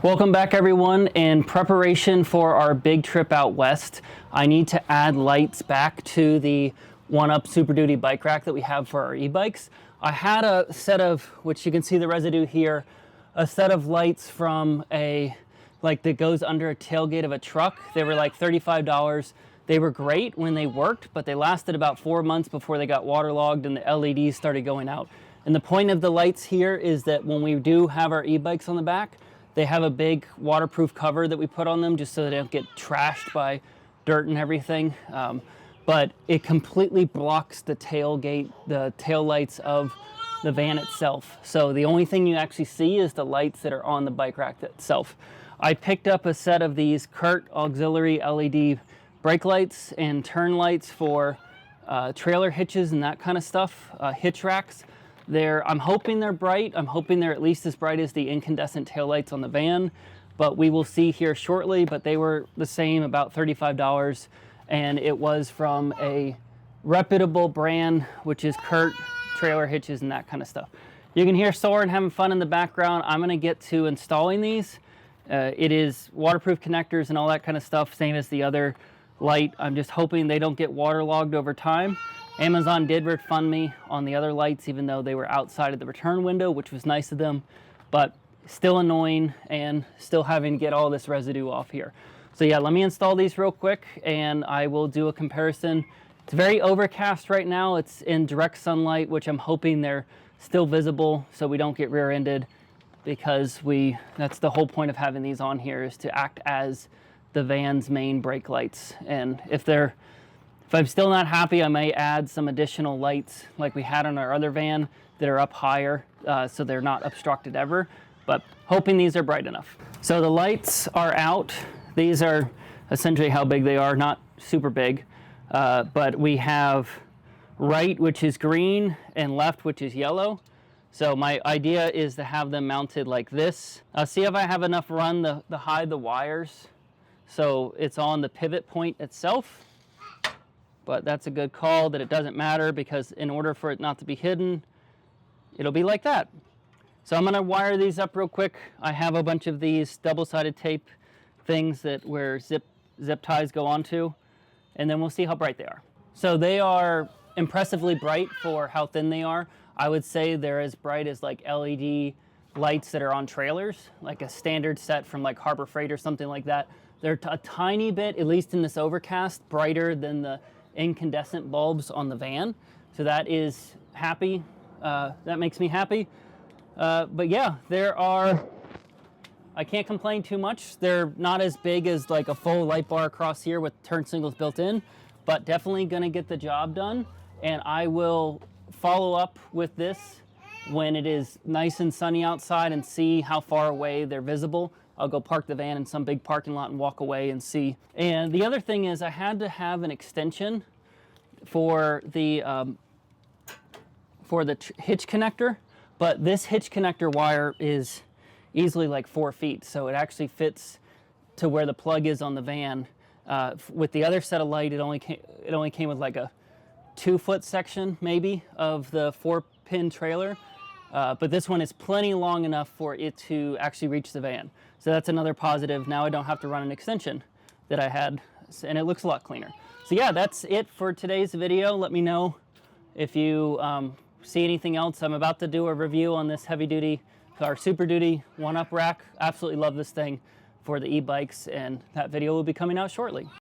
Welcome back, everyone. In preparation for our big trip out west, I need to add lights back to the One-Up Super Duty bike rack that we have for our e-bikes. I had a set of, which you can see the residue here, a set of lights from that goes under a tailgate of a truck. They were like $35. They were great when they worked, but they lasted about 4 months before they got waterlogged and the LEDs started going out. And the point of the lights here is that when we do have our e-bikes on the back, they have a big waterproof cover that we put on them just so they don't get trashed by dirt and everything. But it completely blocks the tailgate, the tail lights of the van itself. So the only thing you actually see is the lights that are on the bike rack itself. I picked up a set of these Curt auxiliary LED brake lights and turn lights for trailer hitches and that kind of stuff, hitch racks. I'm hoping they're bright. I'm hoping they're at least as bright as the incandescent taillights on the van, but we will see here shortly. But they were the same, about $35, and it was from a reputable brand, which is Curt trailer hitches and that kind of stuff. You can hear Soren having fun in the background. I'm gonna get to installing these. It is waterproof connectors and all that kind of stuff, same as the other light. I'm just hoping they don't get waterlogged over time. Amazon did refund me on the other lights, even though they were outside of the return window, which was nice of them, but still annoying and still having to get all this residue off here. So yeah, let me install these real quick and I will do a comparison. It's very overcast right now. It's in direct sunlight, which I'm hoping they're still visible so we don't get rear-ended, because that's the whole point of having these on here, is to act as the van's main brake lights. And if I'm still not happy, I may add some additional lights like we had on our other van that are up higher, so they're not obstructed ever, but hoping these are bright enough. So the lights are out. These are essentially how big they are, not super big, but we have right, which is green, and left, which is yellow. So my idea is to have them mounted like this. I'll see if I have enough run to hide the wires so it's on the pivot point itself. But that's a good call that it doesn't matter, because in order for it not to be hidden, it'll be like that. So I'm gonna wire these up real quick. I have a bunch of these double-sided tape things where zip ties go onto, and then we'll see how bright they are. So they are impressively bright for how thin they are. I would say they're as bright as like LED lights that are on trailers, like a standard set from like Harbor Freight or something like that. They're a tiny bit, at least in this overcast, brighter than the incandescent bulbs on the van. So that is happy. That makes me happy. But yeah, I can't complain too much. They're not as big as like a full light bar across here with turn signals built in, but definitely gonna get the job done. And I will follow up with this when it is nice and sunny outside and see how far away they're visible. I'll go park the van in some big parking lot and walk away and see. And the other thing is I had to have an extension for the hitch connector, but this hitch connector wire is easily like 4 feet. So it actually fits to where the plug is on the van. With the other set of light, it only came with like a 2-foot section maybe of the 4-pin trailer. But this one is plenty long enough for it to actually reach the van. So that's another positive. Now I don't have to run an extension that I had, and it looks a lot cleaner. So yeah, that's it for today's video. Let me know if you see anything else. I'm about to do a review on this heavy duty, our Super Duty One-Up rack. Absolutely love this thing for the e-bikes, and that video will be coming out shortly.